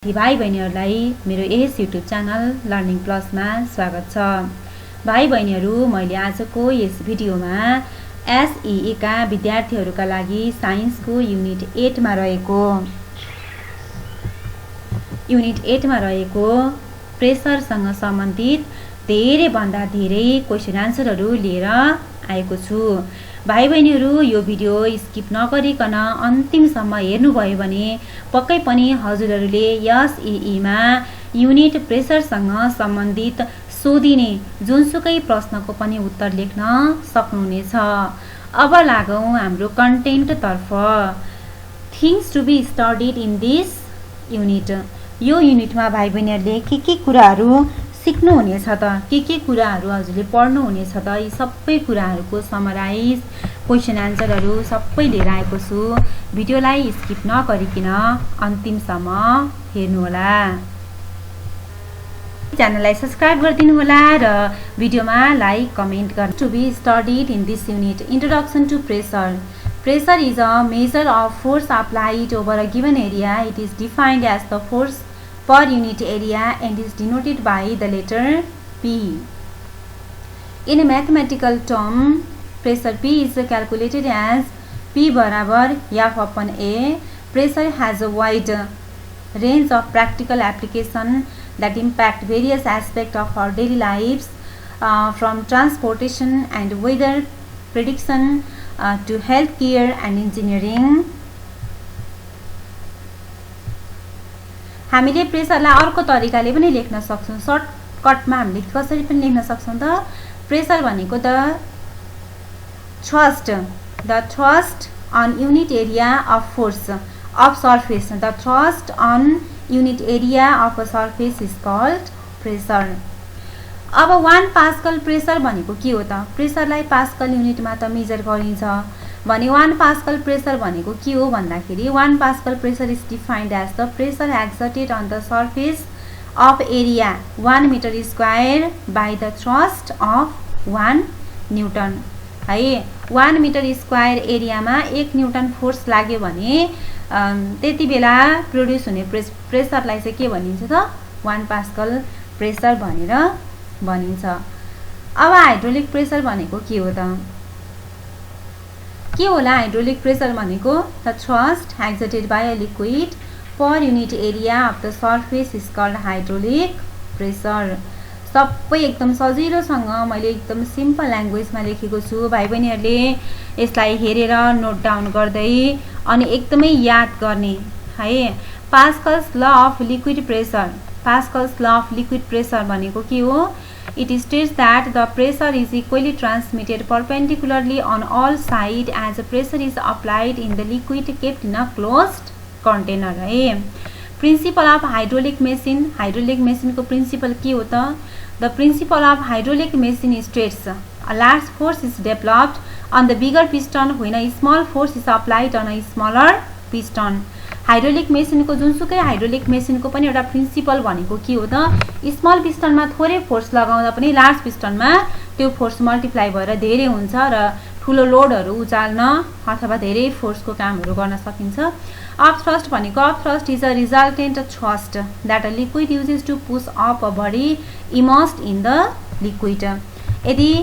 विद्यार्थी भाइ बहिनीहरूलाई मेरो यस युट्युब च्यानल लर्निङ प्लसमा स्वागत छ। भाइ बहिनीहरू, मैले आजको यस भिडियोमा एसईई का विद्यार्थीहरूका लागि साइन्सको युनिट 8 मा रहेको प्रेसरसँग सम्बन्धित धेरैभन्दा धेरै क्वेशन आन्सरहरू लिएर आएको छु। भाइ बहिनीहरू, यो भिडियो स्किप नगरिकन अन्तिमसम्म हेर्नुभयो भने पक्कै पनि हजुरहरूले एसईई मा युनिट प्रेसरसँग सम्बन्धित सोधिने जुनसुकै प्रश्नको पनि उत्तर लेख्न सक्नुहुनेछ। अब लागौं हाम्रो कन्टेन्ट तर्फ। Things to be studied in this unit. यो युनिटमा भाइ बहिनीहरूले के कुराहरू सिक्नुहुनेछ त, के कुराहरू हजुरले पढ्नुहुनेछ त, यी सबै कुराहरूको समराइज क्वेशन आन्सरहरू सबै लिएर आएको छु। भिडियोलाई स्किप नगरिकन अन्तिमसम्म हेर्नुहोला। च्यानललाई सब्स्क्राइब गरिदिनु होला र भिडियोमा लाइक कमेन्ट गर्नु। To be studied in this unit. Introduction to pressure. Pressure is a measure of force applied over a given area. It is defined as the force per unit area and is denoted by the letter P. In a mathematical term, pressure P is calculated as P बराबर F upon A. Pressure has a wide range of practical application that impact various aspects of our daily lives, from transportation and weather prediction to healthcare and engineering. हामीले प्रेसरलाई अर्को तरिकाले पनि लेख्न सक्छौं। सर्टकटमा हामीले कसरी पनि लेख्न सक्छौं त, प्रेसर भनेको the thrust on unit area of force of surface. The thrust on unit area of a surface is called pressure. अब 1 पास्कल प्रेसर भनेको के हो त? प्रेसरलाई पास्कल युनिटमा त मेजर गरिन्छ भने 1 पास्कल प्रेसर भनेको के हो भन्दाखेरि 1 pascal pressure is defined as the pressure exerted on the surface of area 1 metre square by the thrust of 1 newton. है, 1 मिटर स्क्वायर एरियामा 1 न्युटन फोर्स लाग्यो भने त्यति बेला प्रोड्युस हुने प्रेसरलाई चाहिँ के भनिन्छ त? 1 पास्कल प्रेसर भनेर भनिन्छ। अब हाइड्रोलिक प्रेसर भनेको के हो त? के होला हाइड्रोलिक प्रेसर भनेको? The thrust exerted by a liquid per unit area of the surface is called hydraulic pressure. सबै एकदम सजिलोसँग मैले एकदम सिम्पल ल्याङ्ग्वेजमा लेखेको छु। भाइ बहिनीहरूले यसलाई हेरेर नोट डाउन गर्दै अनि एकदमै याद गर्ने है। Pascal's law of liquid pressure. Pascal's law of liquid pressure भनेको के हो? It states that the pressure is equally transmitted perpendicularly on all sides as the pressure is applied in the liquid kept in a closed container. है, principle of hydraulic machine. Hydraulic मेसिनको principle के हो त? The principle of hydraulic machine states a large force is developed on the bigger piston when a small force is applied on a smaller piston. Hydraulic मेसिनको जुनसुकै hydraulic मेसिनको पनि एउटा principal भनेको के हो त? स्मल पिस्टनमा थोरै फोर्स लगाउँदा पनि लार्ज पिस्टनमा त्यो फोर्स मल्टिप्लाई भएर धेरै हुन्छ र ठुलो लोडहरू उचाल्न अथवा धेरै फोर्सको कामहरू गर्न सकिन्छ। अप थ्रस्ट भनेको up thrust is a resultant thrust that a liquid uses to push up a body immersed in the liquid. यदि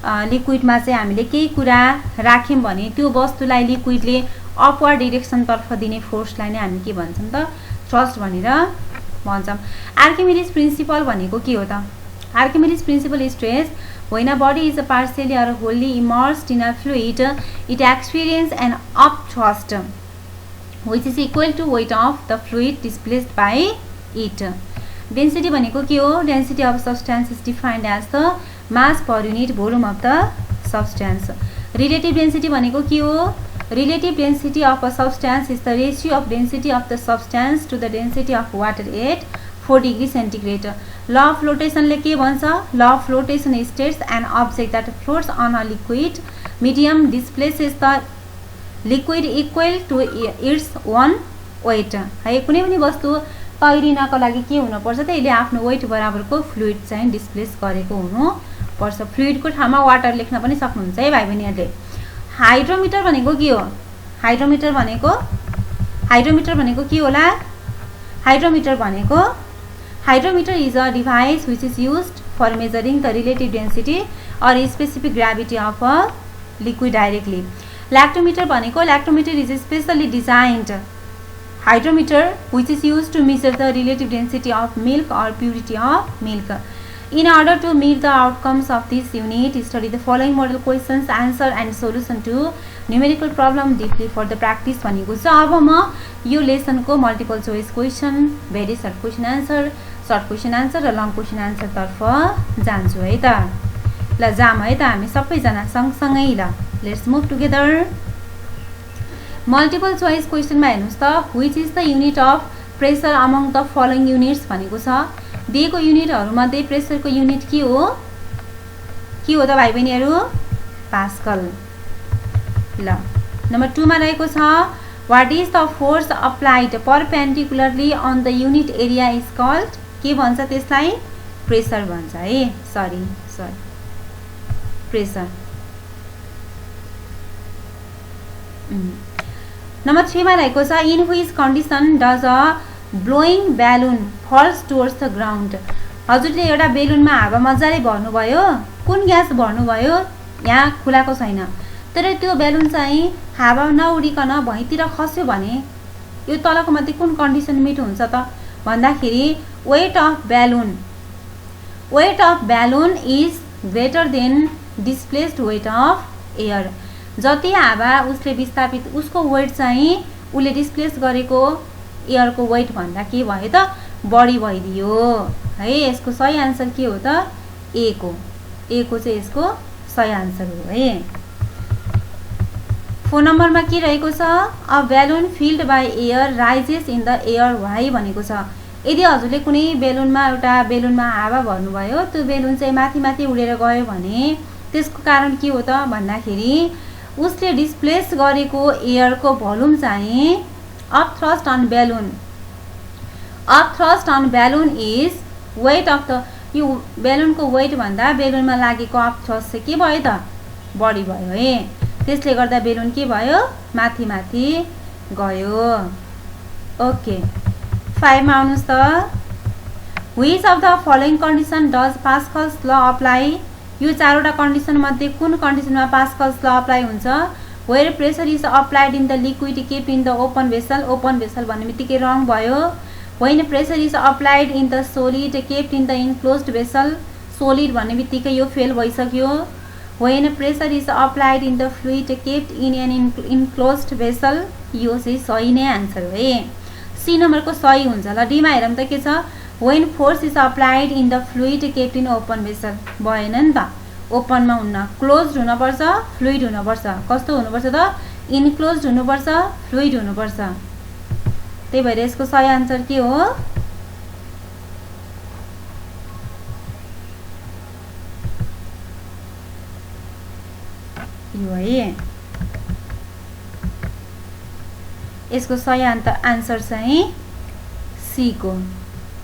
लिक्विडमा चाहिँ हामीले केही कुरा राख्यौँ भने त्यो वस्तुलाई लिक्विडले अपवर्ड डिरेक्सन तर्फ दिने फोर्सलाई नै हामी के भन्छौँ त? थ्रस्ट भनेर भन्छौँ। आर्किमिडीज प्रिन्सिपल भनेको के हो त? Archimedes principle states when a body is partially or wholly immersed in a fluid, it experiences an upthrust which is equal to weight of the fluid displaced by it. Density भनेको के हो? Density of substance is defined as the mass per unit volume of the substance. Relative density भनेको के हो? Relative density of a substance is the ratio of density of the substance to the density of water at 4 degree centigrade. Law of flotation ले के भन्छ? Law of flotation states an object that floats on a liquid medium displaces the liquid equal to its own weight. है, कुनै पनि वस्तु तैरिनको लागि के हुनुपर्छ त? यसले आफ्नो वेट बराबरको फ्लुइड चाहिँ डिस्प्लेस गरेको हुनुपर्छ। फ्लुइडको ठाउँमा वाटर लेख्न पनि सक्नुहुन्छ है भाइ बहिनीहरूले। हाइड्रोमिटर भनेको के हो? हाइड्रोमिटर भनेको के होला? हाइड्रोमिटर भनेको hydrometer is a device which is used for measuring the relative density or specific gravity of a liquid directly. Lactometer भनेको lactometer is specially designed hydrometer which is used to measure the relative density of milk or purity of milk. In order to meet the outcomes of this unit, study the following model questions, answer and solution to numerical problem deeply for the practice भनेको छ। अब म यो लेसनको multiple choice question, very short question answer र long question answer तर्फ जान्छु है त। ल जाम है त हामी सबैजना सँगसँगै। ल let's move together. Multiple choice क्वेसनमा हेर्नुहोस् त, which is the unit of pressure among the following units भनेको छ। दिएको युनिटहरूमध्ये प्रेसरको युनिट के हो त भाइ बहिनीहरू? पास्कल। ल नम्बर 2 मा रहेको छ, what is the force applied perpendicularly on the unit area is called, के भन्छ त्यसलाई? प्रेसर भन्छ है। Sorry pressure. नम्बर 3 मा रहेको छ, in which condition does a blowing balloon falls towards the ground. हजुरले एउटा बेलुनमा हावा मजाले भर्नुभयो, कुन ग्यास भर्नुभयो यहाँ खुलाएको छैन, तर त्यो बेलुन चाहिँ हावा नउडिकन भुइँतिर खस्यो भने यो तलको मध्ये कुन कन्डिसन मिट हुन्छ त भन्दाखेरि weight of balloon is greater than displaced weight of air. जति हावा उसले विस्थापित उसको वेट चाहिँ उसले डिस्प्लेस गरेको एयरको वेट भन्दा के भयो त? बढी भइदियो है। यसको सही आन्सर के हो त? ए को चाहिँ यसको सही आन्सर हो है। 4 नम्बरमा के रहेको छ, a balloon filled by air rises in the air why भनेको छ। यदि हजुरले कुनै एउटा बेलुनमा हावा भर्नुभयो, त्यो बेलुन चाहिँ माथि उडेर गयो भने त्यसको कारण के हो त भन्दाखेरि उसले डिस्प्लेस गरेको एयरको भोल्युम चाहिँ of thrust on balloon is weight of the, यो बेलुनको वेट भन्दा बेलुनमा लागेको अफ थ्रस्ट चाहिँ के भयो त? बढी भयो है। त्यसले गर्दा बेलुन के भयो? माथि गयो। ओके 5 मा आउनुहोस् त, which of the following condition does Pascal's law apply. यो 4वटा कन्डिसन मध्ये कुन कन्डिसनमा पास्कल्स ल अप्लाई हुन्छ? Where pressure is applied in the liquid kept in the open vessel भन्ने बित्तिकै रङ भयो। When pressure is applied in the solid kept in the enclosed vessel, solid भन्ने बित्तिकै यो फेल भइसक्यो। When pressure is applied in the fluid kept in an enclosed vessel, यो चाहिँ सही नै आन्सर हो है। सी नम्बरको सही हुन्छ। ल डी मा हेरौँ त के छ, when force is applied in the fluid kept in open vessel, भएन नि त, ओपनमा हुन्न, क्लोज्ड हुनुपर्छ, फ्लुइड हुनुपर्छ। कस्तो हुनुपर्छ त? इन्क्लोज्ड हुनुपर्छ, फ्लुइड हुनुपर्छ। त्यही भएर यसको सही आन्सर के हो? यो है। यसको सही आन्सर चाहिँ सी को,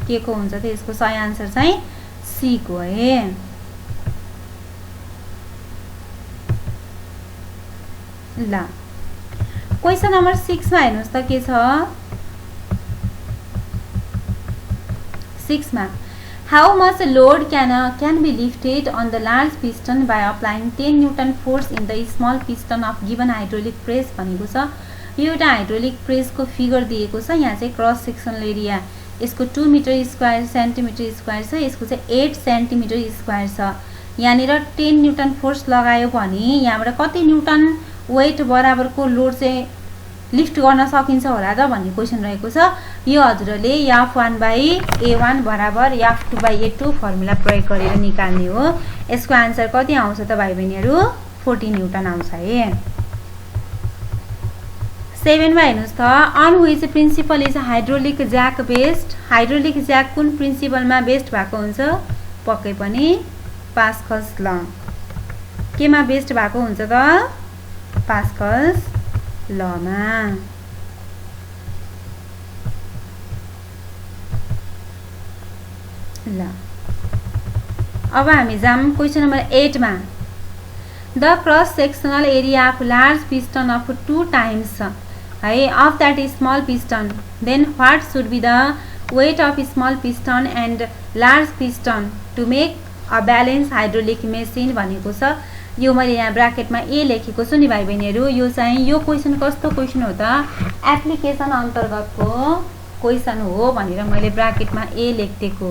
के को हुन्छ त? यसको सही आन्सर चाहिँ सी को है। ल क्वेसन नम्बर 6 मा हेर्नुहोस् त के छ। 6 मा, how much load can be lifted on the large piston by applying 10 newton force in the small piston of given hydraulic press भनेको छ। यो एउटा हाइड्रोलिक प्रेसको फिगर दिएको छ। यहाँ चाहिँ क्रस सेक्सनल एरिया यसको 2 मिटर स्क्वायर सेन्टिमिटर स्क्वायर छ, यसको चाहिँ 8 सेन्टिमिटर स्क्वायर छ। यहाँनिर 10 न्युटन फोर्स लगायो भने यहाँबाट कति न्युटन वेट बराबरको लोड चाहिँ लिफ्ट गर्न सकिन्छ होला त भन्ने क्वेसन रहेको छ। यो हजुरले F1/A1 बराबर F2/A2 फर्मुला प्रयोग गरेर निकाल्ने हो। यसको आन्सर कति आउँछ त भाइ बहिनीहरू? 40 न्युटन आउँछ है। 7 मा हेर्नुहोस् त, on which principle is hydraulic jack based. Hydraulic jack कुन प्रिन्सिपलमा बेस्ड भएको हुन्छ? पक्कै पनि पास्कल्स ल। केमा बेस्ड भएको हुन्छ त? पास्कल्स लमा। ल अब हामी जाम क्वेसन नम्बर 8 मा। The cross sectional area of large piston of 2 times है of that small piston then what should be the weight of small piston and large piston to make a balance hydraulic machine भनेको छ। यो मैले यहाँ ब्राकेटमा ए लेखेको छु नि भाइ बहिनीहरू। यो चाहिँ यो क्वेसन कस्तो क्वेसन हो त, एप्लिकेसन अन्तर्गतको क्वेसन हो भनेर मैले ब्राकेटमा ए लेखिदिएको।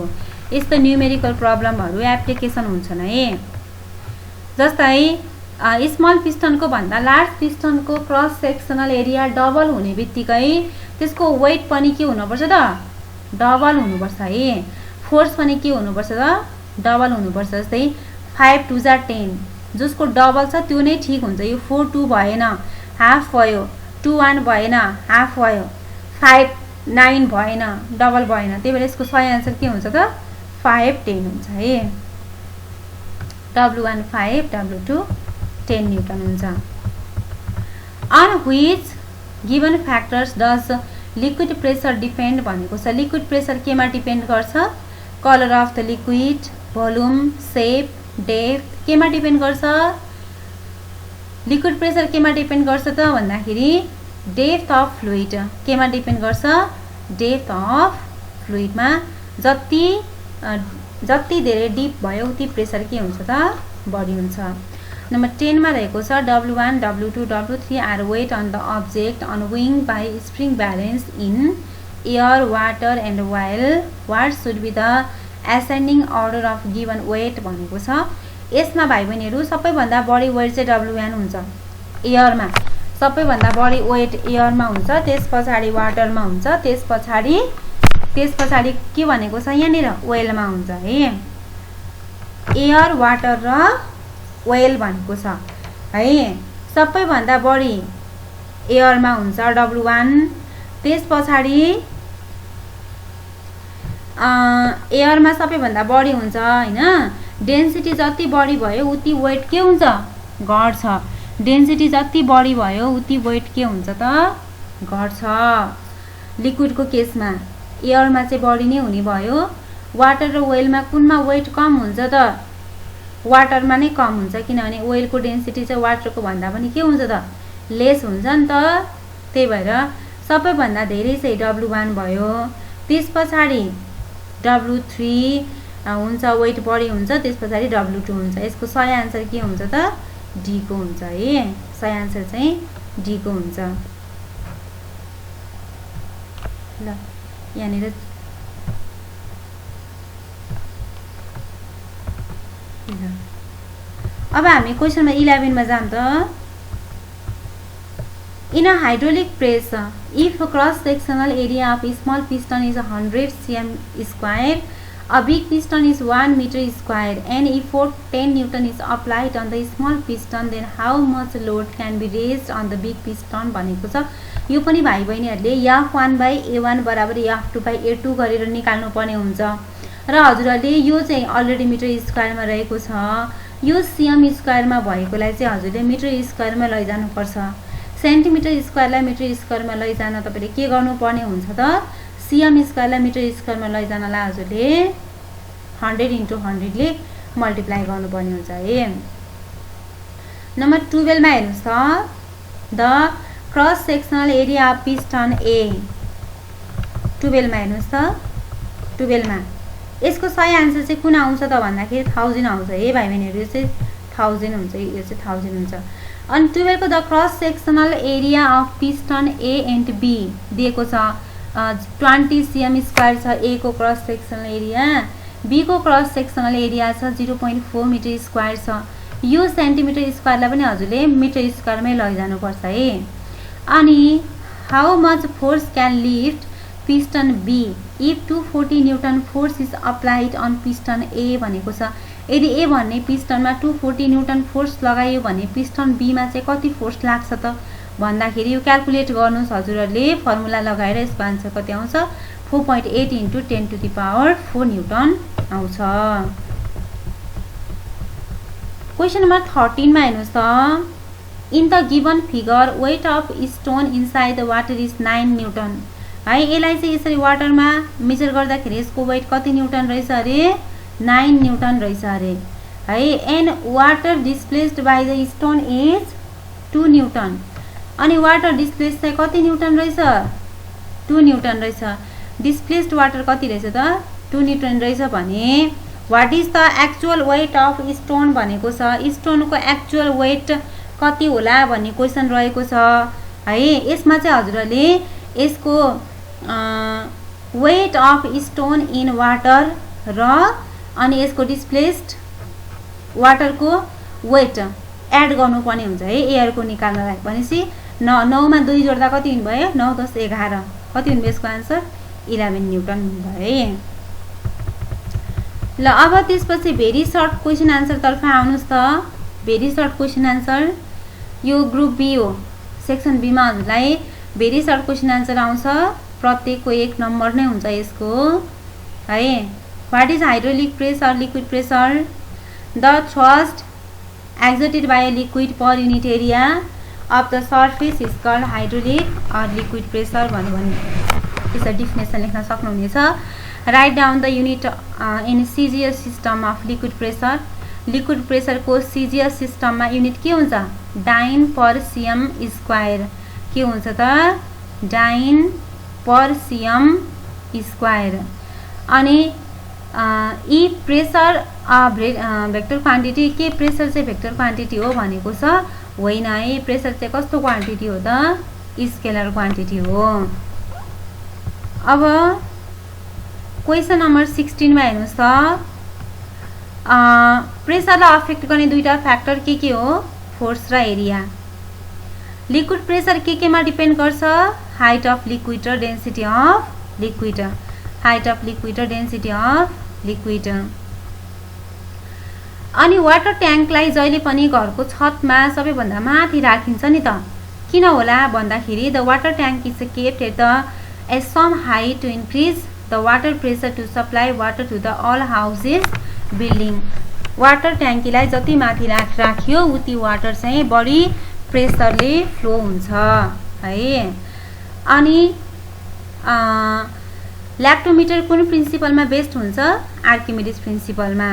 यस्तो न्युमेरिकल प्रब्लमहरू एप्लिकेसन हुन्छन् है। जस्तै स्मल पिस्टनको भन्दा लार्ज पिस्टनको क्रस सेक्सनल एरिया डबल हुने बित्तिकै त्यसको वेट पनि के हुनुपर्छ त, डबल हुनुपर्छ है। फोर्स पनि के हुनुपर्छ त, डबल हुनुपर्छ। जस्तै 5 2 जा 10 जसको डबल छ त्यो नै ठिक हुन्छ। यो 4 2 भएन, हाफ भयो, 2 1 भएन, हाफ भयो, 5 9 भएन, डबल भएन। त्यही भएर यसको सही आन्सर के हुन्छ त, 5 10 हुन्छ है। W1 5 W2 10 न्युटन हुन्छ। On which given factors does liquid pressure depend भनेको छ। लिक्विड प्रेसर केमा डिपेन्ड गर्छ, colour of the liquid, volume, shape, depth केमा डिपेन्ड गर्छ। लिक्विड प्रेसर केमा डिपेन्ड गर्छ त भन्दाखेरि डेप्थ अफ फ्लुइड केमा डिपेन्ड गर्छ, डेप्थ अफ फ्लुइडमा जति धेरै डिप भयो उति प्रेसर के हुन्छ त, बढी हुन्छ। नम्बर 10 मा रहेको छ W1 W2 W3 are weight on the object on weighing by spring balance in air water and while what should be the ascending order of given weight भनेको छ। यसमा भाइ बहिनीहरू सबैभन्दा बढी वेट चाहिँ W1 हुन्छ एयरमा, सबैभन्दा बढी वेट एयरमा हुन्छ, त्यस पछाडि वाटरमा हुन्छ, त्यस पछाडि के भनेको छ यहाँनिर ओइलमा हुन्छ है। एयर वाटर र ओइल भनेको छ है। सबैभन्दा बढी एयरमा हुन्छ W1, त्यस पछाडि एयरमा सबैभन्दा बढी हुन्छ हैन। डेन्सिटी जति बढी भयो उति वेट के हुन्छ, घट्छ। डेन्सिटी जति बढी भयो उति वेट के हुन्छ त, घट्छ। लिक्विडको केसमा एयरमा चाहिँ बढी नै हुने भयो। वाटर र ओइलमा कुनमा वेट कम हुन्छ त, वाटरमा नै कम हुन्छ, किनभने ओइलको डेन्सिटी चाहिँ वाटरको भन्दा पनि के हुन्छ त, लेस हुन्छ नि त। त्यही भएर सबैभन्दा धेरै चाहिँ W1 भयो। त्यस पछाडि W3 हुन्छ, वेट बढी हुन्छ, त्यस पछाडि W2 हुन्छ। यसको सही आन्सर के हुन्छ त, डी को हुन्छ है। सही आन्सर चाहिँ डी को हुन्छ। ल यहाँनिर अब हामी क्वेसनमा 11 मा जाम त। In a hydraulic press, if cross-sectional area of a small piston is 100 cm square, a big piston is 1 meter square, and if 10 Newton is applied on the small piston, then how much load can be raised on the big piston भनेको छ। यो पनि भाइ बहिनीहरूले F1/A1 बराबर F2/A2 गरेर निकाल्नु पर्ने हुन्छ र हजुरहरूले यो चाहिँ अलरेडी मिटर स्क्वायरमा रहेको छ। यो सीएम स्क्वायरमा भएकोलाई चाहिँ हजुरले मिटर स्क्वायरमा लैजानुपर्छ। सेन्टिमिटर स्क्वायरलाई मिटर स्क्वायरमा लैजान तपाईले के गर्नुपर्ने हुन्छ त, सीएम स्क्वायरलाई मिटर स्क्वायरमा लैजानलाई हजुरले 100 × 100 ले मल्टिप्लाई गर्नुपर्ने हुन्छ है। नम्बर 12 मा हेर्नुस् त, the cross sectional area of piston A. 12 मा हेर्नुस् त, 12 मा यसको सही आन्सर चाहिँ कुन आउँछ त भन्दाखेरि 1000 आउँछ है भाइ बहिनीहरु। यो चाहिँ 1000 हुन्छ, यो चाहिँ 1000 हुन्छ। अनि 12 को the cross sectional area of piston A and B दिएको छ 20 cm स्क्वायर छ। ए को क्रस सेक्सनल एरिया, बी को क्रस सेक्सनल एरिया छ 0.4 मिटर स्क्वायर छ। यो सेन्टिमिटर स्क्वायरलाई पनि हजुरले मिटर स्क्वायरमै लैजानु पर्छ है। अनि how much force can lift piston B if 240 newton force is applied on piston A भनेको छ। यदि ए भन्ने पिस्टनमा 240 न्यूटन फोर्स लगायो भने पिस्टन बी मा चाहिँ कति फोर्स लाग्छ त भन्दाखेरि यो क्याल्कुलेट गर्नुस् हजुरहरूले। फर्मुला लगाएर यसको आन्सर कति आउँछ, 4.8 × 10⁴ न्यूटन आउँछ। क्वेशन नम्बर 13 मा हेर्नुस् त, in the given figure weight of stone inside the water is 9 newton है। यसलाई चाहिँ यसरी वाटरमा मेजर गर्दाखेरि यसको वेट कति न्यूटन रहेछ अरे, 9 न्यूटन रहेछ अरे है। And water displaced by the stone is 2 Newton. अनि वाटर डिस्प्लेस चाहिँ कति न्युटन रहेछ 2 न्युटन रहेछ डिस्प्लेस्ड वाटर कति रहेछ त 2 न्युटन रहेछ भने what is the actual weight of stone भनेको छ स्टोनको एक्चुअल वेट कति होला भन्ने क्वेशन रहेको छ है यसमा चाहिँ हजुरले यसको weight of stone in water र अनि यसको डिस्प्लेस्ड वाटरको वेट एड गर्नुपर्ने हुन्छ है एयरको निकाल्नलाई भनेपछि 9 मा 2 जोड्दा कति हुने भयो 9 10 11 कति हुने यसको आन्सर 11 न्युटन भयो ल अब त्यसपछि भेरी सर्ट क्वेशन आन्सर तर्फ आउनुस् त भेरी सर्ट क्वेशन आन्सर यो ग्रुप बी हो सेक्सन बी मा हजुरलाई भेरी सर्ट क्वेशन आन्सर आउँछ प्रत्येकको 1 नम्बर नै हुन्छ यसको है what is hydraulic pressure liquid pressure the thrust exerted by a liquid per unit area of the surface is called hydraulic or liquid pressure भन्नु भने यसको डेफिनेसन लेख्न सक्नुहुनेछ write down the unit in CGS system of liquid pressure को CGS सिस्टममा unit के हुन्छ डाइन पर cm स्क्वायर के हुन्छ त डाइन पर cm स्क्वायर अनि ई प्रेसर भेक्टर क्वान्टिटी के प्रेसर चाहिँ भेक्टर क्वान्टिटी हो भनेको छ होइन है प्रेसर चाहिँ कस्तो क्वान्टिटी हो त स्केलर क्वान्टिटी हो अब क्वेशन नम्बर 16 मा हेर्नुस् त प्रेसरलाई अफेक्ट गर्ने दुईटा फ्याक्टर के हो फोर्स र एरिया लिक्विड प्रेसर के मा डिपेन्ड गर्छ हाइट अफ लिक्विड र density of liquid height of liquid र डेन्सिटी अफ लिक्विड अनि वाटर ट्याङ्कलाई जहिले पनि घरको छतमा सबैभन्दा माथि राखिन्छ नि त किन होला भन्दाखेरि the water tank is kept at the some height to increase the water pressure to supply water to the all houses building water ट्याङ्कीलाई जति माथि राखियो उति वाटर चाहिँ बढी प्रेसरले फ्लो हुन्छ है अनि ल्याक्टोमिटर कुन प्रिन्सिपलमा बेस्ड हुन्छ आर्किमिडिस प्रिन्सिपलमा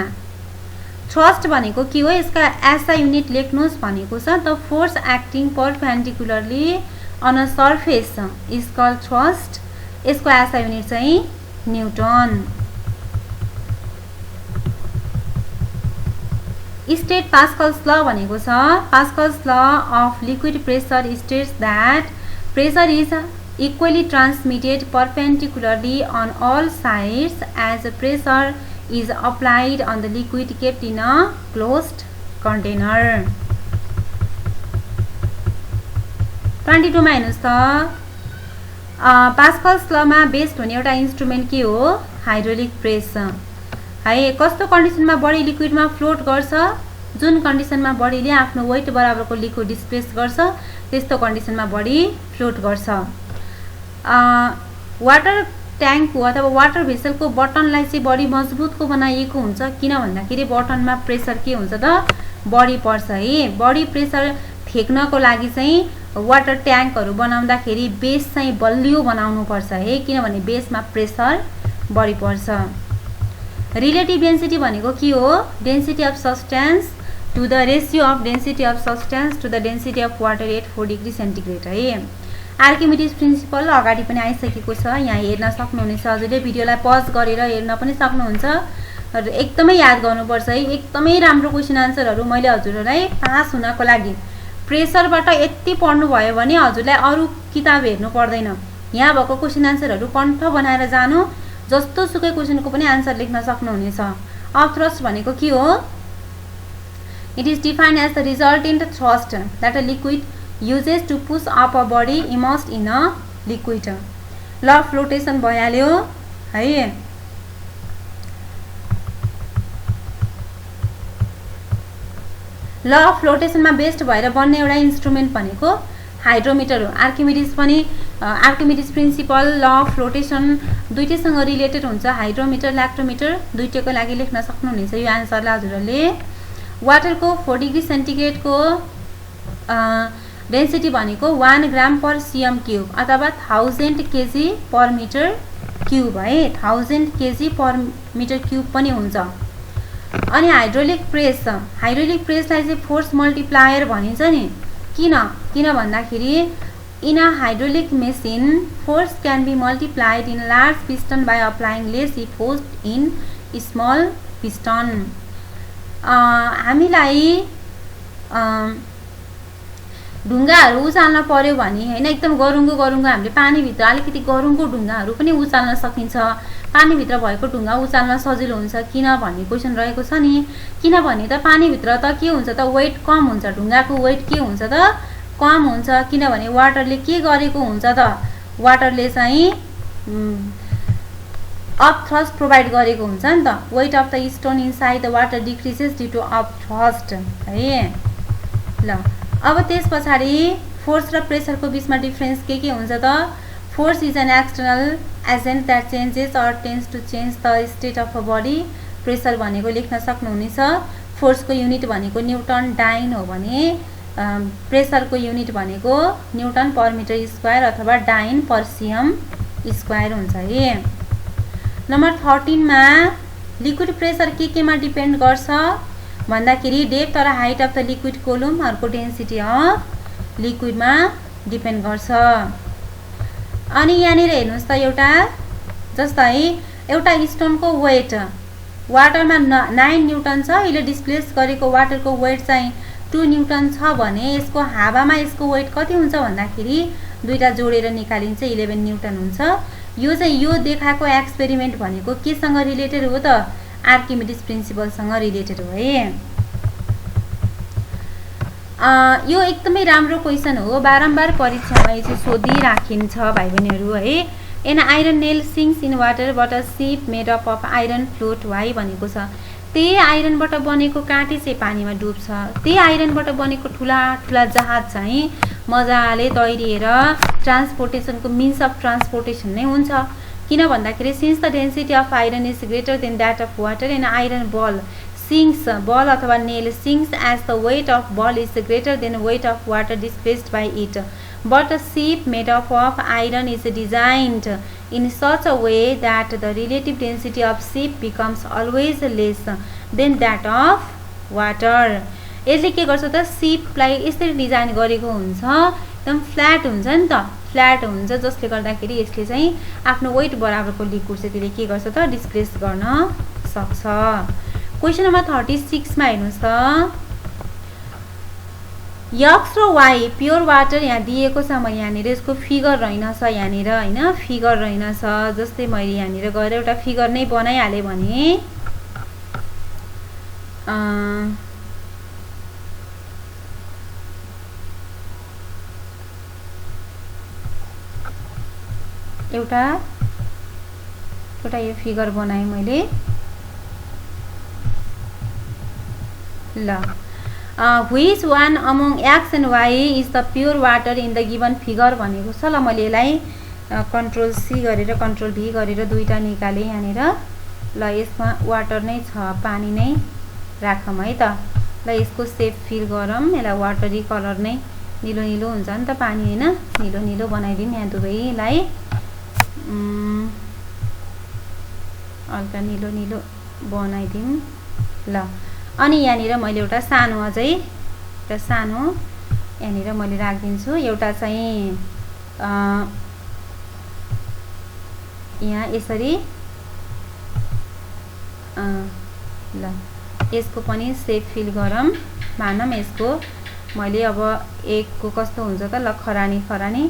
थ्रस्ट भनेको के हो यसका एसआई युनिट लेख्नुस् भनेको छ the force acting perpendicularly on a surface is called thrust यसको एसआई युनिट चाहिँ न्युटन स्टेट पास्कल्स ल भनेको छ Pascal's law of liquid pressure states that pressure is equally transmitted perpendicularly on all sides as pressure is applied on the liquid kept in a closed container 22 मा हेर्नुस् त Pascal's लमा based हुने एउटा instrument के हो hydraulic press है कस्तो कन्डिसनमा body लिक्विडमा float गर्छ जुन कन्डिसनमा बडीले आफ्नो वेट बराबरको लिक्विड डिस्प्लेस गर्छ त्यस्तो कन्डिसनमा बडी फ्लोट गर्छ वाटर ट्याङ्क अथवा वाटर भेसलको बटनलाई चाहिँ बडी मजबुतको बनाइएको हुन्छ किन भन्दाखेरि बटनमा प्रेसर के हुन्छ त बढी पर्छ है बडी प्रेसर थेक्नको लागि चाहिँ वाटर ट्याङ्कहरू बनाउँदाखेरि बेस चाहिँ बलियो बनाउनु पर्छ है किनभने बेसमा प्रेसर बढी पर्छ रिलेटिभ डेन्सिटी भनेको के हो density of substance to the ratio of density of substance to the density of water at 4 degree centigrade है आर्किमिडिस प्रिन्सिपल अगाडि पनि आइसकेको छ यहाँ हेर्न सक्नुहुनेछ हजुरले भिडियोलाई पज गरेर हेर्न पनि सक्नुहुन्छ र एकदमै याद गर्नुपर्छ है एकदमै राम्रो क्वेशन आन्सरहरू मैले हजुरहरूलाई पास हुनको लागि प्रेसरबाट यति पढ्नु भयो भने हजुरलाई अरु किताब हेर्नु पर्दैन यहाँ भएको क्वेशन आन्सरहरू कण्ठ बनाएर जानु जस्तो सुकै क्वेशनको पनि आन्सर लेख्न सक्नुहुनेछ अफ थ्रस्ट भनेको के हो it is defined as the resultant thrust that a liquid uses to push up a body immersed in a liquid law of flotation भइहाल्यो है ल अफ फ्लोटेसनमा बेस्ड भएर बन्ने एउटा इन्स्ट्रुमेन्ट भनेको हाइड्रोमिटर हो आर्किमिडिस पनि Archimedes principle law of flotation दुईटैसँग related हुन्छ हाइड्रोमिटर ल्याक्टोमिटर दुईटैको लागि लेख्न सक्नुहुनेछ यो आन्सरलाई हजुरले वाटरको 4 डिग्री सेन्टिग्रेडको डेन्सिटी भनेको 1 ग्राम पर cm क्यूब अथवा 1000 केजी पर मिटर क्यूब है 1000 केजी पर मिटर क्यूब पनि हुन्छ अनि हाइड्रोलिक प्रेसलाई चाहिँ फोर्स मल्टिप्लायर भनिन्छ नि किन भन्दाखेरि in a hydraulic machine force can be multiplied in large piston by applying less force in small piston. हामीलाई ढुङ्गाहरू उचाल्न पर्यो भने हैन एकदम गरुङ्गो हामीले पानीभित्र अलिकति गरुङ्गो ढुङ्गाहरू पनि उचाल्न सकिन्छ। पानीभित्र भएको ढुङ्गा उचाल्न सजिलो हुन्छ किन भन्ने क्वेसन रहेको छ नि। किनभने त पानीभित्र त के हुन्छ त वेट कम हुन्छ, ढुङ्गाको वेट के हुन्छ त कम हुन्छ। किनभने वाटरले के गरेको हुन्छ त वाटरले चाहिँ अप थ्रस्ट प्रोभाइड गरेको हुन्छ नि त। Weight of the stone inside the water decreases due to up thrust है। ल अब त्यस पछाडि फोर्स र प्रेसरको बीचमा डिफरेन्स के हुन्छ त। Force is an external agent that changes or tends to change the state of a body. Pressure भनेको लेख्न सक्नुहुनेछ। फोर्सको युनिट भनेको न्युटन डाइन हो भने प्रेसरको युनिट भनेको न्युटन पर मिटर स्क्वायर अथवा डाइन पर सिएम स्क्वायर हुन्छ है। नम्बर 13 मा लिक्विड प्रेसर केमा डिपेन्ड गर्छ भन्दाखेरि डेप्थ र height of the liquid column अर्को डेन्सिटी अफ लिक्विडमा डिपेन्ड गर्छ। अनि यहाँनिर हेर्नुहोस् त एउटा जस्तै एउटा स्टोनको वेट वाटरमा 9 न्युटन छ, यसले डिस्प्लेस गरेको वाटरको वेट चाहिँ 2 न्युटन छ भने यसको हावामा यसको वेट कति हुन्छ भन्दाखेरि दुईटा जोडेर निकालिन्छ 11 न्युटन हुन्छ। यो चाहिँ यो देखाएको एक्सपेरिमेन्ट भनेको केसँग रिलेटेड हो त आर्किमिडिस प्रिन्सिपलसँग रिलेटेड हो है। यो एकदमै राम्रो क्वेसन हो, बारम्बार परीक्षामा यसो सोधिराखिन्छ भाइ बहिनीहरू है। An iron nail sinks in water but a ship made up of iron float why भनेको छ। त्यही आइरनबाट बनेको काँटी चाहिँ पानीमा डुब्छ, त्यही आइरनबाट बनेको ठुला ठुला जहाज चाहिँ मजाले तैरिएर ट्रान्सपोर्टेसनको मिन्स अफ ट्रान्सपोर्टेसन नै हुन्छ। किन भन्दाखेरि since the density of iron is greater than that of water and iron ball sinks ball अथवा nail sinks as the weight of ball is greater than weight of water displaced by it but a ship made up of iron is designed in such a way that the relative density of ship becomes always less than that of water। यसले के गर्छ त सिपलाई यसरी design गरेको हुन्छ एकदम flat हुन्छ नि त, फ्ल्याट हुन्छ जसले गर्दाखेरि यसले चाहिँ आफ्नो वेट बराबरको लिक्विड चाहिँ त्यसले के गर्छ त डिस्प्लेस गर्न सक्छ। क्वेसन नम्बर 36 मा हेर्नुहोस् त यक्स र वाइ प्योर वाटर यहाँ दिएको छ। म यहाँनिर यसको फिगर रहेनछ यहाँनिर हैन, फिगर रहेनछ। जस्तै मैले यहाँनिर गएर एउटा फिगर नै बनाइहालेँ भने एउटा यो फिगर बनाएँ मैले। ल which one among x and y is the pure water in the given figure भनेको छ। ल मैले यसलाई कन्ट्रोल सी गरेर कन्ट्रोल भी गरेर दुईटा निकालेँ यहाँनिर। ल यसमा वाटर नै छ, पानी नै राखौँ है त। ल यसको सेप फिल गरौँ, यसलाई वाटरी कलर नै निलो निलो हुन्छ नि त पानी हैन, निलो निलो बनाइदिउँ यहाँ दुवैलाई हल्का निलो निलो बनाइदिउँ। ल अनि यहाँनिर मैले एउटा सानो अझै एउटा सानो यहाँनिर मैले राखिदिन्छु। एउटा चाहिँ यहाँ यसरी ल यसको पनि सेप फिल गरौँ। मानौँ यसको मैले अब एकको कस्तो हुन्छ त ल खरानी खरानी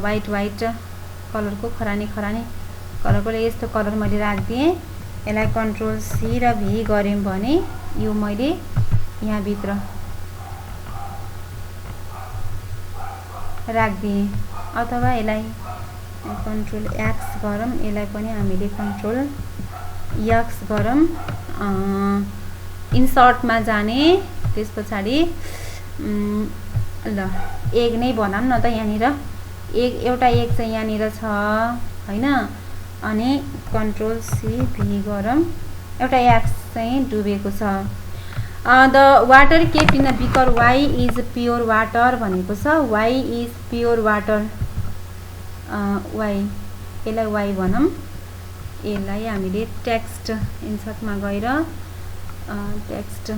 वाइट वाइट कलरको खरानी खरानी कलरको यस्तो कलर मैले राखिदिएँ। यसलाई कन्ट्रोल सी र भी गऱ्यौँ भने यो मैले यहाँ भित्र राखिदिएँ अथवा यसलाई कन्ट्रोल एक्स गरौँ, यसलाई पनि हामीले कन्ट्रोल एक्स गरौँ। इन्सर्टमा जाने त्यस पछाडि ल एक नै बनाऊँ न त यहाँनिर एउटा एक चाहिँ यहाँनिर छ हैन। अनि कन्ट्रोल सी भी गरौँ, एउटा एक्स चाहिँ डुबेको छ। The water kept in a beaker y is pure water भनेको छ। Y is pure water y, यसलाई वाइ भनौँ। यसलाई हामीले टेक्स्ट इन्सर्टमा गएर टेक्स्ट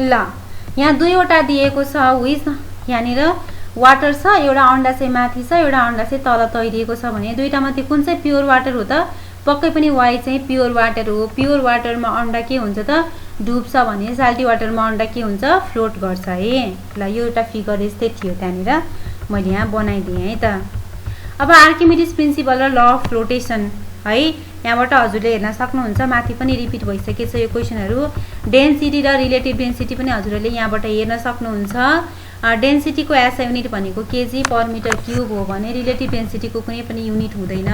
ल यहाँ दुईवटा दिएको छ विथ यहाँनिर वाटर छ, एउटा अन्डा चाहिँ माथि छ, एउटा अन्डा चाहिँ तल तैरिएको छ भने दुईटा मध्ये कुन चाहिँ प्योर वाटर हो त? पक्कै पनि वाइ चाहिँ प्योर वाटर हो। प्योर वाटरमा अन्डा के हुन्छ त? डुब्छ भने साल्टी वाटरमा अन्डा के हुन्छ? फ्लोट गर्छ है। ल यो एउटा फिगर यस्तै थियो, त्यहाँनिर मैले यहाँ बनाइदिएँ है त। अब आर्किमिडिस प्रिन्सिपल र ल अफ फ्लोटेसन है, यहाँबाट हजुरले हेर्न सक्नुहुन्छ, माथि पनि रिपिट भइसकेको छ यो क्वेसनहरू। डेन्सिटी र रिलेटिभ डेन्सिटी पनि हजुरहरूले यहाँबाट हेर्न सक्नुहुन्छ। डेन्सिटीको एसआई युनिट भनेको केजी पर मिटर क्युब हो भने रिलेटिभ डेन्सिटीको कुनै पनि युनिट हुँदैन।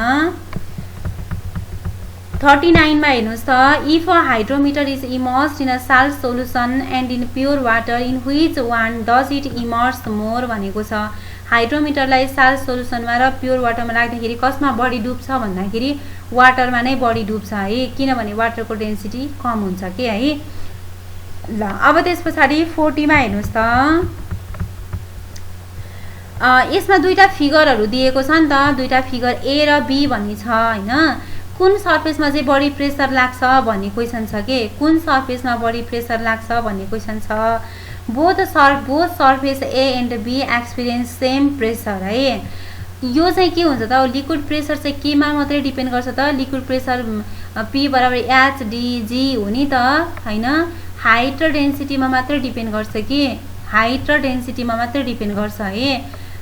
39 मा हेर्नुहोस् त, if a hydrometer is immersed in a salt solution and in pure water in which one does it immerse more भनेको छ। हाइड्रोमिटरलाई साल्ट सोल्युसनमा र प्योर वाटरमा राख्दाखेरि कसमा बढी डुब्छ भन्दाखेरि वाटरमा नै बढी डुब्छ है, किनभने वाटरको डेन्सिटी कम हुन्छ के है। ल अब त्यस पछाडि 40 मा हेर्नुहोस् त, यसमा दुईटा फिगरहरू दिएको छ नि त, दुईटा फिगर ए र बी भन्ने छ हैन। कुन सर्फेसमा चाहिँ बढी प्रेसर लाग्छ भन्ने क्वेसन छ के, कुन सर्फेसमा बढी प्रेसर लाग्छ भन्ने क्वेसन छ। Both surface A and B experience same pressure है। यो चाहिँ के हुन्छ त, लिक्विड प्रेसर चाहिँ केमा मात्रै डिपेन्ड गर्छ त? लिक्विड प्रेसर पी बराबर एचडिजी हो नि त हैन, हाइट र डेन्सिटीमा मात्रै डिपेन्ड गर्छ कि, हाइट र डेन्सिटीमा मात्रै डिपेन्ड गर्छ है।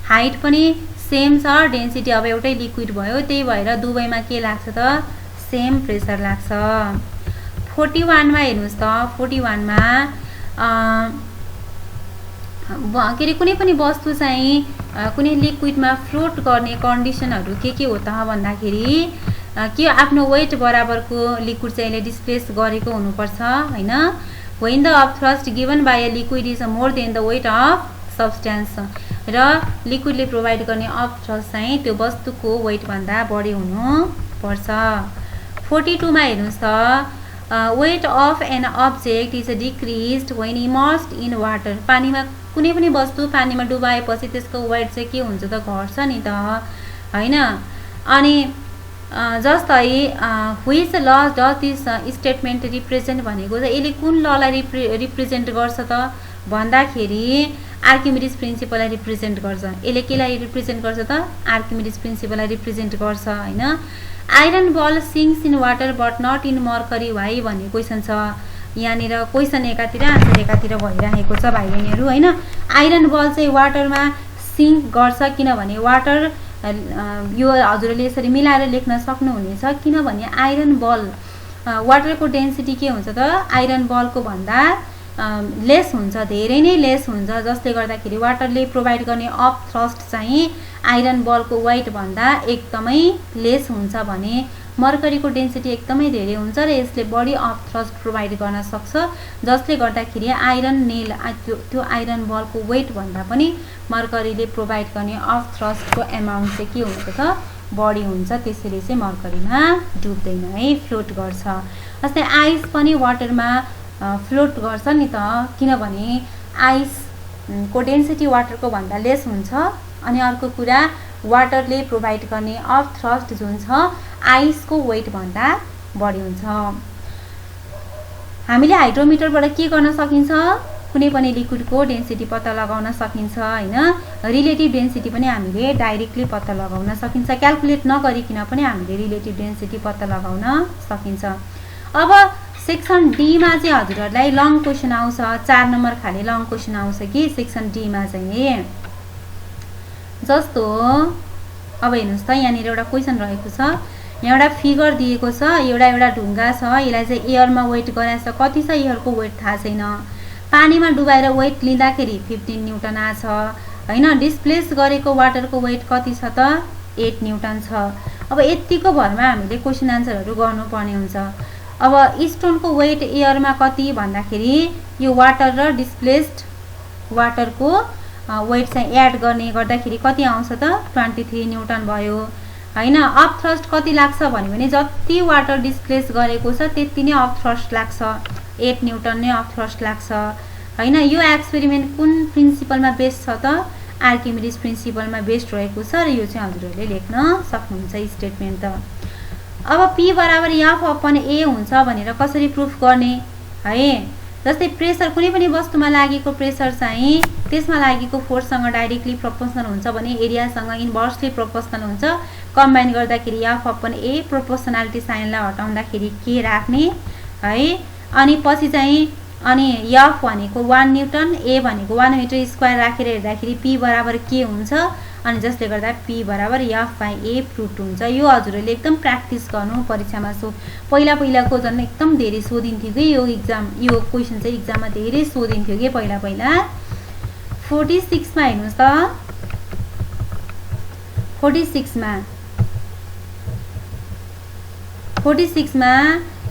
हाइट पनि सेम छ, डेन्सिटी अब एउटै लिक्विड भयो, त्यही भएर दुवैमा के लाग्छ त? सेम प्रेसर लाग्छ। 41 मा हेर्नुहोस् त, 41 मा के अरे कुनै पनि वस्तु चाहिँ कुनै लिक्विडमा फ्लोट गर्ने कन्डिसनहरू के हो त भन्दाखेरि के आफ्नो वेट बराबरको लिक्विड चाहिँ यसले डिस्प्लेस गरेको हुनुपर्छ हैन। When the upthrust given by a liquid is more than the weight of substance, र लिक्विडले प्रोभाइड गर्ने अपथ्रस्ट चाहिँ त्यो वस्तुको वेटभन्दा बढी हुनुपर्छ। 42 मा हेर्नुहोस् त, weight of an object is decreased when immersed in water. पानीमा कुनै पनि वस्तु पानीमा डुबाएपछि त्यसको वेट चाहिँ के हुन्छ त? घट्छ नि त हैन। अनि जस्तै व्हिच ल डज दिस स्टेटमेन्ट रिप्रेजेन्ट भनेको चाहिँ यसले कुन ललाई रिप्रेजेन्ट गर्छ त भन्दाखेरि आर्किमिडिस प्रिन्सिपललाई रिप्रेजेन्ट गर्छ। यसले केलाई रिप्रेजेन्ट गर्छ त? आर्किमिडिस प्रिन्सिपललाई रिप्रेजेन्ट गर्छ हैन। Iron ball sinks in water but not in mercury why भन्ने क्वेसन छ। यहाँनिर क्वेसन एकातिर आन्सर एकातिर भइरहेको छ भाइ बहिनीहरू हैन। आइरन बल चाहिँ वाटरमा सिङ्क गर्छ, किनभने वाटर यो हजुरले यसरी मिलाएर लेख्न सक्नुहुनेछ, किनभने आइरन बल वाटरको डेन्सिटी के हुन्छ त? आइरन बलको भन्दा लेस हुन्छ, धेरै नै लेस हुन्छ, जसले गर्दाखेरि वाटरले प्रोभाइड गर्ने अप थ्रस्ट चाहिँ आइरन बलको वेट भन्दा एकदमै लेस हुन्छ भने मर्करीको डेन्सिटी एकदमै धेरै हुन्छ र यसले बढी अप थ्रस्ट प्रोभाइड गर्न सक्छ, जसले गर्दाखेरि आइरन नेल त्यो आइरन बलको वेट भन्दा पनि मर्करीले प्रोभाइड गर्ने अप थ्रस्टको एमाउन्ट चाहिँ के हुन्छ त? बढी हुन्छ, त्यसैले चाहिँ मर्करीमा डुब्दैन है, फ्लोट गर्छ। जस्तै आइस पनि वाटरमा फ्लोट गर्छ नि त, किनभने आइसको डेन्सिटी वाटरको भन्दा लेस हुन्छ। अनि अर्को कुरा, वाटरले प्रोभाइड गर्ने अफ थ्रस्ट जुन छ आइसको वेट भन्दा बढी हुन्छ। हामीले हाइड्रोमिटरबाट के गर्न सकिन्छ? कुनै पनि लिक्विडको डेन्सिटी पत्ता लगाउन सकिन्छ हैन। रिलेटिभ डेन्सिटी पनि हामीले डाइरेक्टली पत्ता लगाउन सकिन्छ, क्याल्कुलेट नगरिकन पनि हामीले रिलेटिभ डेन्सिटी पत्ता लगाउन सकिन्छ। अब सेक्सन डी मा चाहिँ हजुरहरूलाई लङ क्वेसन आउँछ, 4 नम्बर खाले लङ क्वेसन आउँछ कि सेक्सन डी मा चाहिँ। जस्तो अब हेर्नुहोस् त, यहाँनिर एउटा क्वेसन रहेको छ, यहाँ एउटा फिगर दिएको छ, एउटा ढुङ्गा छ, यसलाई चाहिँ एयरमा वेट गराएछ, कति छ एयरको वेट थाहा छैन। पानीमा डुबाएर वेट लिँदाखेरि 15 न्युटन आछ हैन। डिस्प्लेस गरेको वाटरको वेट कति छ त? 8 न्युटन छ। अब यतिको भरमा हामीले क्वेसन आन्सरहरू गर्नुपर्ने हुन्छ। अब स्टोनको वेट एयरमा कति भन्दाखेरि यो वाटर र डिस्प्लेस्ड वाटरको वेट चाहिँ एड गर्ने गर्दाखेरि कति आउँछ त? 23 न्युटन भयो हैन। अप थ्रस्ट कति लाग्छ भने जति वाटर डिस्प्लेस गरेको छ त्यति नै अप थ्रस्ट लाग्छ, 8 न्युटन नै अप थ्रस्ट लाग्छ हैन। यो एक्सपेरिमेन्ट कुन प्रिन्सिपलमा बेस्ड छ त? आर्किमिडिस प्रिन्सिपलमा बेस्ड रहेको छ र यो चाहिँ हजुरहरूले लेख्न सक्नुहुन्छ स्टेटमेन्ट त। अब P बराबर एफ अपन ए हुन्छ भनेर कसरी प्रुफ गर्ने है? जस्तै प्रेसर कुनै पनि वस्तुमा लागेको प्रेसर चाहिँ त्यसमा लागेको फोर्ससँग डाइरेक्टली प्रोपोर्सनल हुन्छ भने एरियासँग इन्भर्सली प्रोपोर्सनल हुन्छ। कम्बाइन गर्दाखेरि एफ अपन ए प्रोपोर्सनालिटी साइनलाई हटाउँदाखेरि के राख्ने है। अनि पछि चाहिँ अनि एफ भनेको 1 न्युटन ए भनेको 1 मिटर स्क्वायर राखेर हेर्दाखेरि पी बराबर के हुन्छ अनि जसले गर्दा पी बराबर एफ बाई ए प्रुभ हुन्छ। यो हजुरहरूले एकदम प्र्याक्टिस गर्नु परीक्षामा। पहिलाको झन् एकदम धेरै सोधिन्थ्यो कि यो क्वेसन चाहिँ एक्जाममा धेरै सोधिन्थ्यो कि पहिला 46 मा हेर्नुहोस् त। 46 मा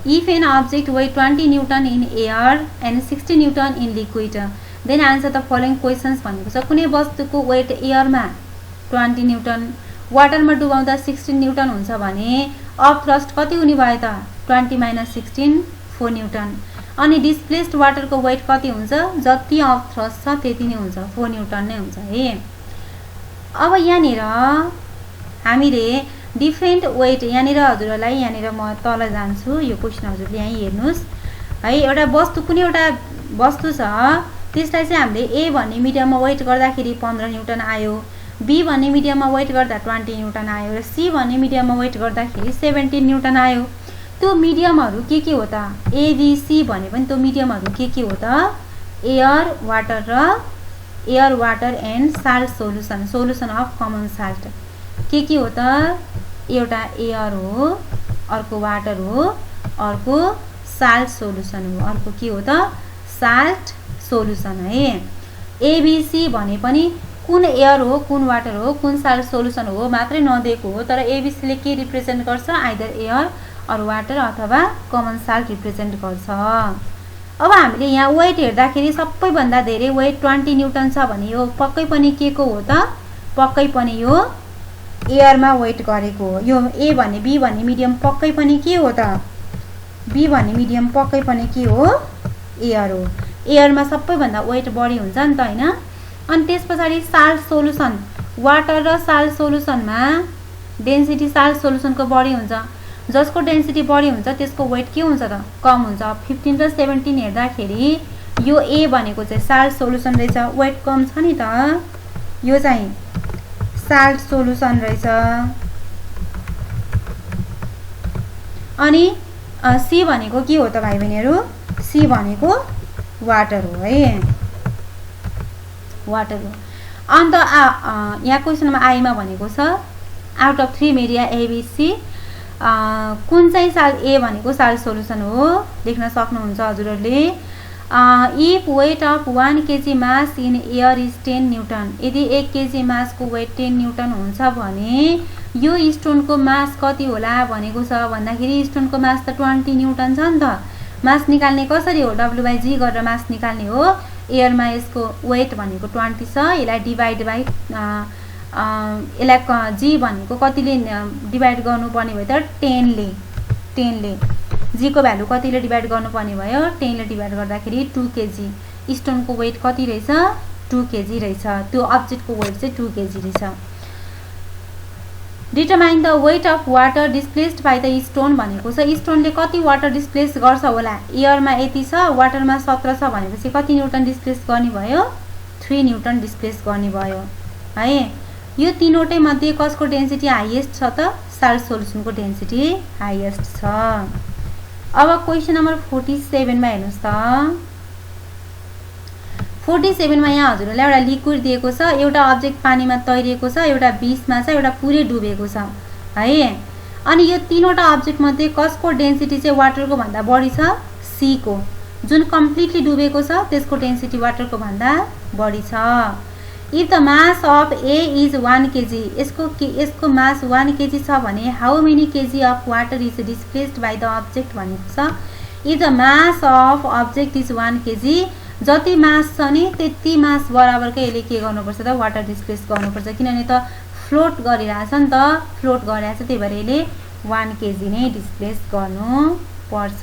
if an object weigh 20 Newton in air and 60 Newton in liquid then answer the following questions भनेको छ। कुनै वस्तुको वेट एयरमा 20 न्युटन वाटरमा डुबाउँदा 16 न्युटन हुन्छ भने अफ थ्रस्ट कति हुने भयो त 20 - 16 4 न्युटन। अनि डिस्प्लेस्ड वाटरको वेट कति हुन्छ जति अफ थ्रस्ट छ त्यति नै हुन्छ 4 न्युटन नै हुन्छ है। अब यहाँनिर हामीले डिफ्रेन्ट वेट यहाँनिर हजुरहरूलाई यहाँनिर म तल जान्छु। यो क्वेसन हजुरले यहीँ हेर्नुहोस् है। एउटा वस्तु कुनै एउटा वस्तु छ त्यसलाई चाहिँ हामीले ए भन्ने मिडियममा वेट गर्दाखेरि 15 न्युटन आयो, बी भन्ने मिडियममा वेट गर्दा 20 न्युटन आयो र सी भन्ने मिडियममा वेट गर्दाखेरि 17 न्युटन आयो। त्यो मिडियमहरू के हो त एबीसी भने पनि त्यो मिडियमहरू के हो त air water and salt solution of common salt के हो त एउटा एयर हो, अर्को वाटर हो, अर्को साल्ट सोलुसन हो, अर्को के हो त साल्ट सोलुसन है। एबीसी भने पनि कुन एयर हो, कुन वाटर हो, कुन साल्ट सोलुसन हो मात्रै नदिएको हो, तर एबीसीले के रिप्रेजेन्ट गर्छ आइदर एयर अर वाटर अथवा कमन साल्ट रिप्रेजेन्ट गर्छ। अब हामीले यहाँ वेट हेर्दाखेरि सबैभन्दा धेरै वेट 20 न्युटन छ भने यो पक्कै पनि के को हो त पक्कै पनि यो एयरमा वेट गरेको हो। यो ए भन्ने बी भन्ने मिडियम पक्कै पनि के हो त बी भन्ने मिडियम पक्कै पनि के हो एयर हो। एयरमा सबैभन्दा वेट बढी हुन्छ नि त हैन। अनि त्यस पछाडि साल्ट सोलुसन वाटर र साल्ट सोलुसनमा डेन्सिटी साल्ट सोलुसनको बढी हुन्छ। जसको डेन्सिटी बढी हुन्छ त्यसको वेट के हुन्छ त कम हुन्छ। 15 र 17 हेर्दाखेरि यो ए भनेको चाहिँ साल्ट सोलुसन रहेछ, वेट कम छ नि त, यो चाहिँ साल्ट सोलुसन रहेछ। अनि सी भनेको के हो त भाइ बहिनीहरू सी भनेको वाटर हो है, वाटर हो। अन्त यहाँ क्वेसनमा आईमा भनेको छ आउट अफ 3 मिडिया एबीसी कुन चाहिँ साल्ट ए भनेको साल्ट सोलुसन हो लेख्न सक्नुहुन्छ हजुरहरूले। If weight of 1 kg mass in air is 10 newton यदि 1 kg मासको वेट 10 न्युटन हुन्छ भने यो स्टोनको मास कति होला भनेको छ भन्दाखेरि स्टोनको मास त 20 न्युटन छ नि त। मास निकाल्ने कसरी हो W/G गरेर मास निकाल्ने हो। एयरमा यसको वेट भनेको 20 छ, यसलाई डिभाइड बाई यसलाई जी भनेको कतिले डिभाइड गर्नुपर्ने भयो त 10 ले जी को भ्यालु कतिले डिभाइड गर्नुपर्ने भयो 10 ले डिभाइड गर्दाखेरि 2 kg। स्टोनको वेट कति रहेछ 2 kg रहेछ। त्यो अब्जेक्टको वेट चाहिँ 2 kg रहेछ। Determine the weight of water displaced by the stone भनेको छ स्टोनले कति वाटर डिस्प्लेस गर्छ होला। एयरमा यति छ, वाटरमा 17 छ भनेपछि कति न्युटन डिस्प्लेस गर्ने भयो 3 न्युटन डिस्प्लेस गर्ने भयो है। यो तीनवटै मध्ये कसको डेन्सिटी हाईएस्ट छ त साल्ट सोलुसनको डेन्सिटी हाईएस्ट छ। अब क्वेसन नम्बर 47 मा हेर्नुस् त। 47 मा यहाँ हजुरलाई एउटा लिक्विड दिएको छ, एउटा अब्जेक्ट पानीमा तैरिएको छ, एउटा बीचमा छ, एउटा पुरै डुबेको छ है। अनि यो तीनवटा अब्जेक्ट मध्ये कसको डेन्सिटी चाहिँ वाटरको भन्दा बढी छ सी को। जुन कम्प्लिटली डुबेको छ त्यसको डेन्सिटी वाटरको भन्दा बढी छ। If the mass of A is 1 kg यसको मास 1 kg छ भने how many kg of water is displaced by the object भनेको छ। If the mass of object is 1 kg जति मास छ नि त्यति मास बराबरकै यसले के गर्नुपर्छ त वाटर डिस्प्लेस गर्नुपर्छ किनभने त फ्लोट गरिरहेछ नि त, फ्लोट गरिरहेछ त्यही भएर यसले 1 kg नै डिस्प्लेस गर्नुपर्छ।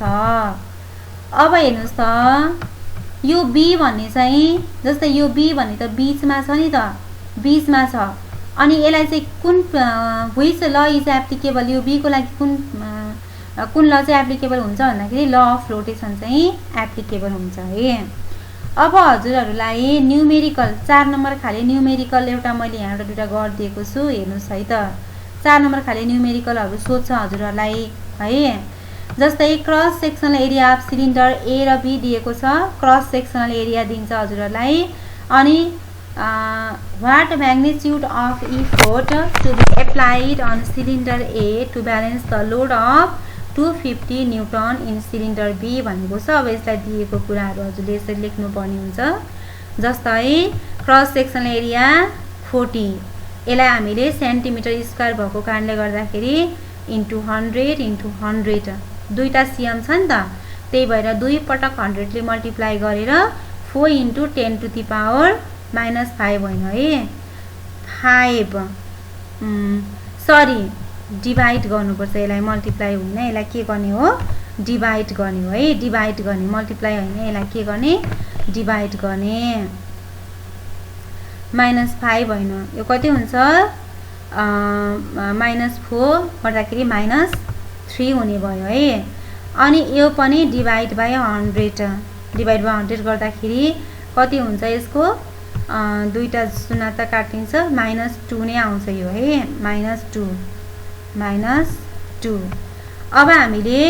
अब हेर्नुहोस् त यो बी भन्ने चाहिँ जस्तै यो बी भन्ने त बीचमा छ नि त, बीचमा छ। अनि यसलाई चाहिँ कुन व्हिच ल इज एप्लिकेबल यो बी को लागि कुन कुन ल चाहिँ एप्लिकेबल हुन्छ भन्दाखेरि ल अफ फ्लोटेसन चाहिँ एप्लिकेबल हुन्छ है। अब हजुरहरूलाई न्युमेरिकल 4 नम्बर खाले न्युमेरिकल एउटा मैले यहाँबाट दुईटा गरिदिएको छु, हेर्नुहोस् है त। 4 नम्बर खाले न्युमेरिकलहरू सोध्छ हजुरहरूलाई है। जस्तै cross sectional area of cylinder A र बी दिएको छ, क्रस सेक्सनल एरिया दिन्छ हजुरहरूलाई। अनि what magnitude of effort to be applied on cylinder A to balance the load of 250 newton in cylinder B भनेको छ। अब यसलाई दिएको कुराहरू हजुरले यसरी लेख्नुपर्ने हुन्छ। जस्तै क्रस सेक्सनल एरिया 40, यसलाई हामीले सेन्टिमिटर स्क्वायर भएको कारणले गर्दाखेरि इन्टु 100 इन्टु 100 दुईटा सिएम छ नि त, त्यही भएर 2 पटक 100 ले मल्टिप्लाई गरेर 4 इन्टु 10 टु द पावर -5 होइन है, 5 सरी डिभाइड गर्नुपर्छ। यसलाई मल्टिप्लाई होइन, यसलाई के गर्ने हो, डिभाइड गर्ने हो है, डिभाइड गर्ने, मल्टिप्लाई होइन, यसलाई के गर्ने, डिभाइड गर्ने। -5 होइन, यो कति हुन्छ, -4 गर्दाखेरि -3 हुने भयो है। अनि यो पनि डिभाइड बाई 100, डिभाइड बाई 100 गर्दाखेरि कति हुन्छ यसको, दुईटा शून्य त काटिन्छ, -2 नै आउँछ यो है, -2। अब हामीले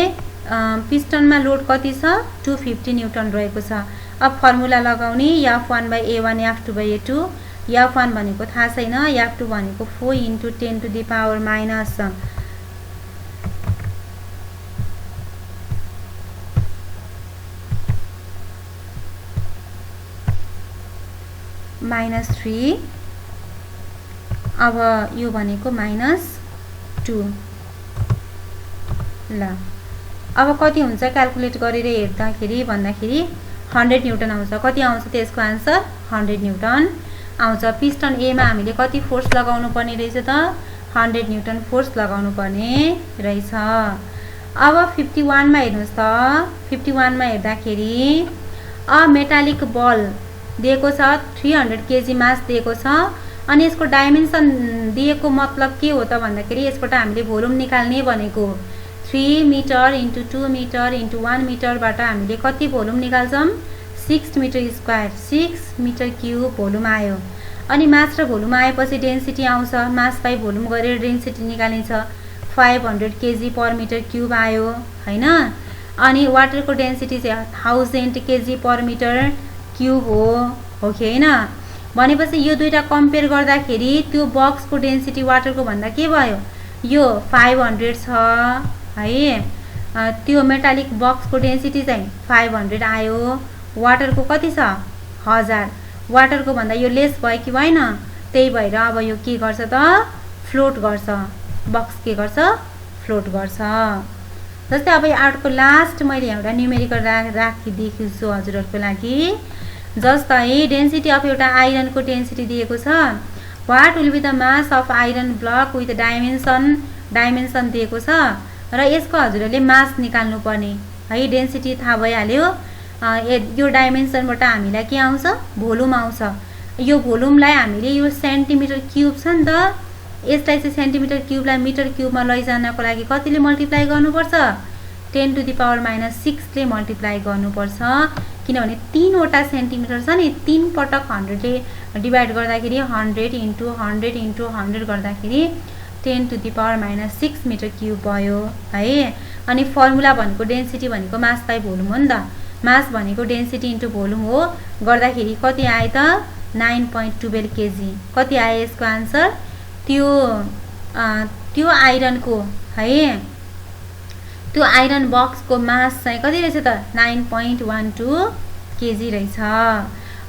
पिस्टनमा लोड कति छ, 250 न्युटन रहेको छ। अब फर्मुला लगाउने, F1/A1 F2/A2, F1 भनेको थाहा छैन, F2 भनेको 4 इन्टु 10 टु द पावर -3, अब यो भनेको -2 ल। अब कति हुन्छ क्याल्कुलेट गरेर हेर्दाखेरि भन्दाखेरि 100 न्युटन आउँछ। कति आउँछ त्यसको आन्सर, 100 न्युटन आउँछ। पिस्टन ए मा हामीले कति फोर्स लगाउनु पर्ने रहेछ त, 100 न्युटन फोर्स लगाउनु पर्ने रहेछ। अब 51 मा हेर्नुहोस् त, 51 मा हेर्दाखेरि अ मेटालिक बल दिएको छ, 300 केजी मास दिएको छ। अनि यसको डाइमेन्सन दिएको मतलब के हो त भन्दाखेरि यसबाट हामीले भोल्युम निकाल्ने भनेको 3 मिटर इन्टु 2 मिटर इन्टु 1 मिटरबाट हामीले कति भोल्युम निकाल्छौँ, 6 metre square, 6 metre cube volume आयो। अनि मास र भोल्युम आएपछि डेन्सिटी आउँछ, मास बाई भोल्युम गरेर डेन्सिटी निकालिन्छ, 500 केजी पर मिटर क्युब आयो हैन। अनि वाटरको डेन्सिटी चाहिँ 1000 केजी पर मिटर क्युब हो कि हैन। भनेपछि यो दुईटा कम्पेयर गर्दाखेरि त्यो बक्सको डेन्सिटी वाटरको भन्दा के भयो, यो 500 छ है। त्यो मेटालिक बक्सको डेन्सिटी चाहिँ 500 आयो, वाटरको कति छ, 1000। वाटरको भन्दा यो लेस भयो कि भएन, त्यही भएर अब यो के गर्छ त, फ्लोट गर्छ, बक्स के गर्छ, फ्लोट गर्छ। जस्तै अब आर्टको लास्ट मैले एउटा न्युमेरिकल राखिदिएको छु हजुरहरूको लागि। जस्तै डेन्सिटी अफ एउटा आइरनको डेन्सिटी दिएको छ, what will be the mass of iron block with dimension दिएको छ र यसको हजुरहरूले मास निकाल्नु पर्ने है। डेन्सिटी थाहा भइहाल्यो, यो डाइमेन्सनबाट हामीलाई के आउँछ, भोल्युम आउँछ। यो भोल्युमलाई हामीले यो सेन्टिमिटर क्युब छ नि त, यसलाई चाहिँ सेन्टिमिटर क्युबलाई मिटर क्युबमा लैजानको लागि कतिले मल्टिप्लाई गर्नुपर्छ, 10 टु द पावर -6 ले मल्टिप्लाई गर्नुपर्छ। किनभने 3 वटा सेन्टिमिटर छ नि, 3 पटक 100 ले डिभाइड गर्दाखेरि 100 इन्टु 100 इन्टु 100 गर्दाखेरि 10 to the power -6 metre cube भयो है। अनि फर्मुला भनेको डेन्सिटी भनेको मास बाई भोल्युम हो नि त, मास भनेको डेन्सिटी इन्टु भोल्युम हो, गर्दाखेरि कति आयो त, 9.12 केजी। कति आयो यसको आन्सर, त्यो आइरनको है, त्यो आइरन बक्सको मास चाहिँ कति रहेछ त, 9.12 केजी रहेछ।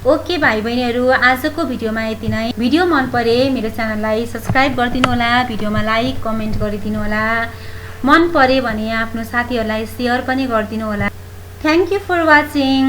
ओके भाइ बहिनीहरू, आजको भिडियोमा यति नै। भिडियो मन परे मेरो च्यानललाई सब्स्क्राइब गरिदिनु होला, भिडियोमा लाइक कमेन्ट गरिदिनु होला, मन परे भने आफ्नो साथीहरूलाई सेयर पनि गरिदिनु होला। Thank you for watching.